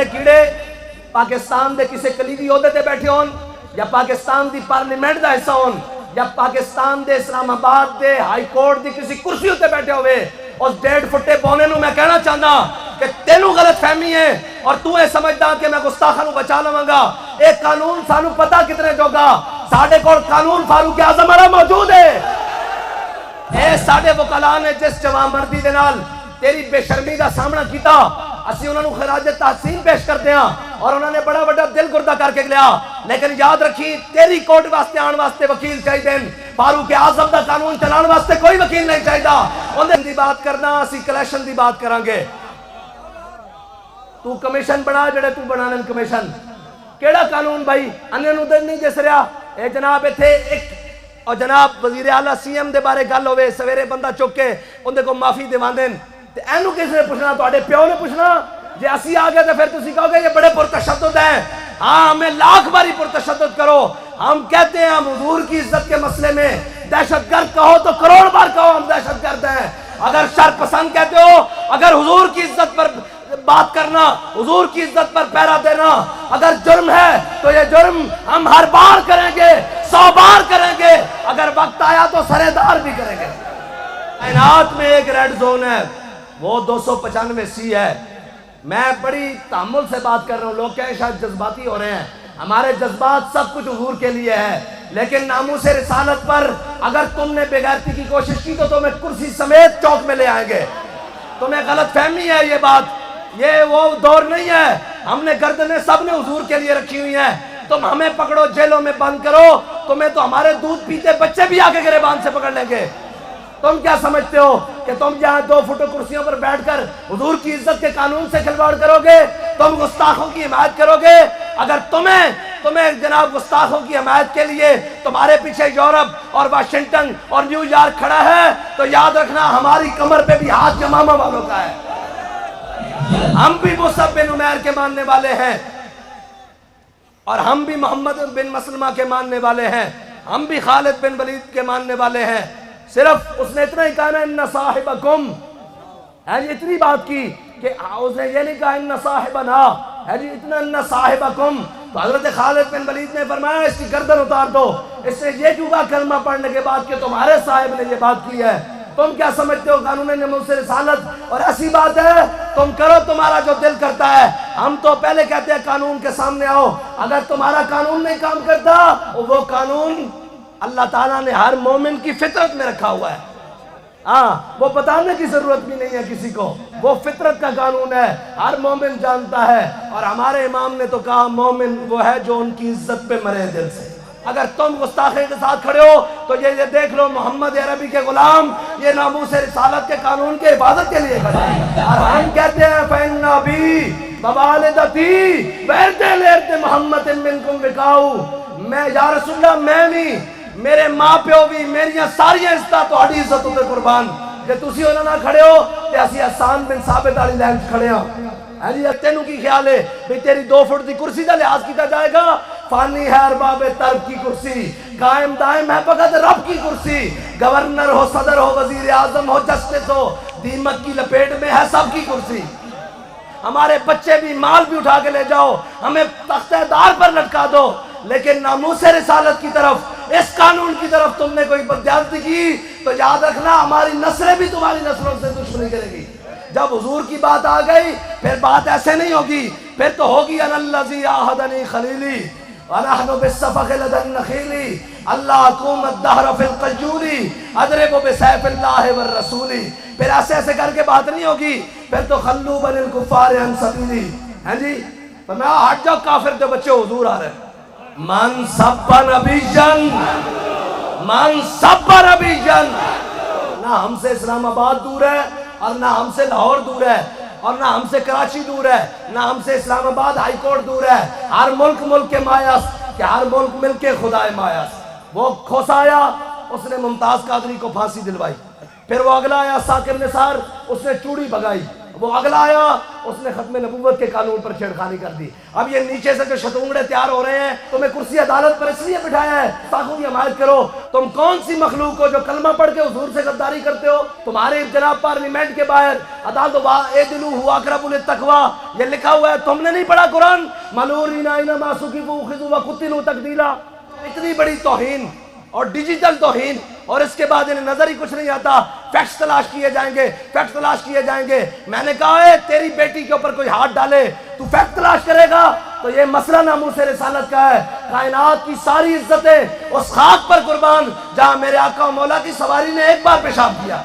بڑے کیڑے پاکستان دے کسے کلیدی عہدے تے بیٹھے ہون یا پاکستان دی پارلیمنٹ دا حصہ ہون یا پاکستان دے اسلام آباد دے ہائی کورٹ دی کسی کرسی ہوتے بیٹھے ہوئے، اس 1.5 فٹے بونے نو میں کہنا چاہنا کہ تینوں غلط فہمی ہے اور تو اے سمجھدا کہ میں گستاخاں نو بچا لواں گا۔ ایک قانون سانو پتہ کتنے جوگا، ساڈے کول قانون فاروق اعظم والا موجود ہے۔ اے ساڈے وکلاء نے جس جوان مردی دے نال تیری بے شرمی دا سامنا کیتا، اسی انہوں نے خراج تحسین پیش کرتے ہیں اور انہوں نے بڑا بڑا دل گردہ کر کے لیا، لیکن یاد رکھی تیری کوٹ واسطے آن واسطے وکیل چاہیے، فاروق اعظم دا قانون چلان واسطے کوئی وکیل نہیں چاہیے۔ انہیں دی بات کرنا اسی کلیکشن دی بات کریں گے۔ تو کمیشن بنا جڑے تو بنانے کمیشن کیڑا قانون بھائی انہیں نو دن نہیں جس رہا۔ اے جناب تھے ایک اور جناب وزیر اعلیٰ سی ایم دے بارے گل ہوئے سویرے بندہ چک کے اندے کو معافی دیوان دین تے اینو کس نے پوچھنا، تو آڑے پیو نے پوچھنا جے اسی آگے تو پھر تسی کہو گے یہ بڑے پرتشدد ہیں۔ ہاں ہمیں لاکھ باری پرتشدد کرو، ہم کہتے ہیں ہم حضور کی عزت کے مسئلے میں دہشت گرد کہو تو کروڑ بار کہو ہم دہشت گرد ہیں۔ اگر شر پسند کہتے ہو، اگر حضور کی عزت پر بات کرنا، حضور کی عزت پر پیرا دینا اگر جرم ہے تو یہ جرم ہم ہر بار کریں گے، 100 بار کریں گے، اگر وقت آیا تو سرے دار بھی کریں گے۔ کائنات میں ایک ریڈ زون ہے، وہ 295 سی ہے۔ میں بڑی تحمل سے بات کر رہا ہوں، لوگ کہیں شاید جذباتی ہو رہے ہیں، ہمارے جذبات سب کچھ حضور کے لیے ہے، لیکن ناموس رسالت پر اگر تم نے بےغیرتی کی کوشش کی تو تمہیں کرسی سمیت چوک میں لے آئیں گے۔ تمہیں غلط فہمی ہے یہ بات، یہ وہ دور نہیں ہے۔ ہم نے گردنیں سب نے حضور کے لیے رکھی ہوئی ہیں، تم ہمیں پکڑو جیلوں میں بند کرو، تمہیں تو ہمارے دودھ پیتے بچے بھی آگے گریبان سے پکڑ لیں گے۔ تم کیا سمجھتے ہو کہ تم جہاں 2 فٹو کرسیوں پر بیٹھ کر حضور کی عزت کے قانون سے کھلواڑ کرو گے، تم گستاخوں کی حمایت کرو گے؟ اگر تمہیں جناب گستاخوں کی حمایت کے لیے تمہارے پیچھے یورپ اور واشنگٹن اور نیو یارک کھڑا ہے تو یاد رکھنا ہماری کمر پہ بھی ہاتھ یمامہ والوں کا ہے۔ ہم بھی مصعب بن عمیر کے ماننے والے ہیں اور ہم بھی محمد بن مسلمہ کے ماننے والے ہیں، ہم بھی خالد بن ولید کے ماننے والے ہیں۔ صرف اس نے اتنا ہی کہا نا ان صاحبکم، ہے جی اتنی بات کی کہ اس نے یہ نہیں کہا ان صاحبنا، ہے جی اتنا ان صاحبکم۔ تو حضرت خالد بن ولید نے فرمایا اس کی گردن اتار دو۔ اس نے یہ کیوں کہا کلمہ پڑھنے کے بعد کہ تمہارے صاحب نے یہ بات کی ہے؟ تم کیا سمجھتے ہو قانون ناموس رسالت اور ایسی بات ہے تم کرو تمہارا جو دل کرتا ہے؟ ہم تو پہلے کہتے ہیں قانون کے سامنے آؤ، اگر تمہارا قانون نہیں کام کرتا وہ قانون اللہ تعالیٰ نے ہر مومن کی فطرت میں رکھا ہوا ہے، ہاں وہ بتانے کی ضرورت بھی نہیں ہے کسی کو، وہ فطرت کا قانون ہے، ہر مومن جانتا ہے۔ اور ہمارے امام نے تو کہا مومن وہ ہے جو ان کی عزت پہ مرے دل سے۔ اگر تم گستاخی کے ساتھ کھڑے ہو تو یہ دیکھ لو محمد عربی کے غلام یہ ناموس رسالت کے قانون کے حفاظت کے لیے کھڑے ہیں، اور ہم کہتے ہیں فَإِنَّ أَبِي وَوَالِدَتِي وَإِرْضِ لِإِرْضِ مُحَمَّدٍ مِّنْكُمْ وِقَاءُ۔ میں یا رسول اللہ میں بھی، میرے ماں پیو بھی، میریاں ساریاں عزتاں تہاڈی عزت تے قربان، جے تسی انہاں نال کھڑے ہو تے اسی حسان بن ثابت والی لائن کھڑے ہاں۔ جی تینوں کی خیال ہے بھی تیری 2 فٹ دی کرسی دا لحاظ کیتا جائے گا؟ فانی ہے ارباب طرب کی کرسی، قائم دائم ہے فقط رب کی کرسی، گورنر ہو، صدر ہو، وزیر اعظم ہو، جسٹس ہو، دیمک کی لپیٹ میں ہے سب کی کرسی۔ ہمارے بچے بھی مال بھی اٹھا کے لے جاؤ، ہمیں تختہ دار پر لٹکا دو، لیکن ناموس رسالت کی طرف، اس قانون کی طرف تم نے کوئی بدیانتی کی تو یاد رکھنا ہماری نسلیں بھی تمہاری نسلوں سے دشمنی کرے گی۔ جب حضور کی بات آ گئی پھر بات ایسے نہیں ہوگی، پھر تو ہوگی انا الذی عاہدنی خلیلی ونحن بالصفق لدى النخیل اللہ اقوم الدہر فی القیول اضرب بسیف اللہ والرسول۔ پھر ایسے ایسے کر کے بات نہیں ہوگی، پھر تو خلو بن الکفار عن سبیلی، ہیں جی فرمایا ہٹ جاؤ کافر کے بچے، حضور آ رہے ہیں۔ من سب نبیًا، من سب نبیًا، نہ ہم سے اسلام آباد دور ہے اور نہ ہم سے لاہور دور ہے اور نہ ہم سے کراچی دور ہے، نہ ہم سے اسلام آباد ہائی کورٹ دور ہے۔ ہر ملک ملک کے مایاس، کہ ہر ملک مل کے خدائے مایاس۔ وہ کھوسا آیا، اس نے ممتاز قادری کو پھانسی دلوائی، پھر وہ اگلا آیا ساکر نثار، اس نے چوڑی بھگائی، وہ اگلا آیا اس نے ختم نبوت کے قانون پر چھیڑخانی کر دی. اب یہ نیچے سے جو شتونگڑے تیار ہو رہے ہیں تمہیں کرسی عدالت پر اس لیے بٹھایا ہے تاکہ یہ حمایت کرو. تم کون سی مخلوق ہو جو کلمہ پڑھ کے حضور سے غداری کرتے ہو؟ تمہارے جناب پارلیمنٹ کے باہر عدالت اعدلوا اقرب للتقوی یہ لکھا ہوا ہے. تم نے نہیں پڑھا قرآن؟ ملعونین اینما ثقفوا اخذوا وقتلوا تقتیلا. اتنی بڑی توہین اور ڈیجیٹل توہین، اور اس کے بعد انہیں نظر ہی کچھ نہیں آتا. فیکٹس تلاش کیے جائیں گے، فیکٹس تلاش کیے جائیں گے. میں نے کہا ہے تیری بیٹی کے اوپر کوئی ہاتھ ڈالے تو فیکٹ تلاش کرے گا تو یہ مسئلہ ناموس رسالت کا ہے. کائنات کی ساری عزتیں اس خاک پر قربان جہاں میرے آقا و مولا کی سواری نے ایک بار پیشاب کیا.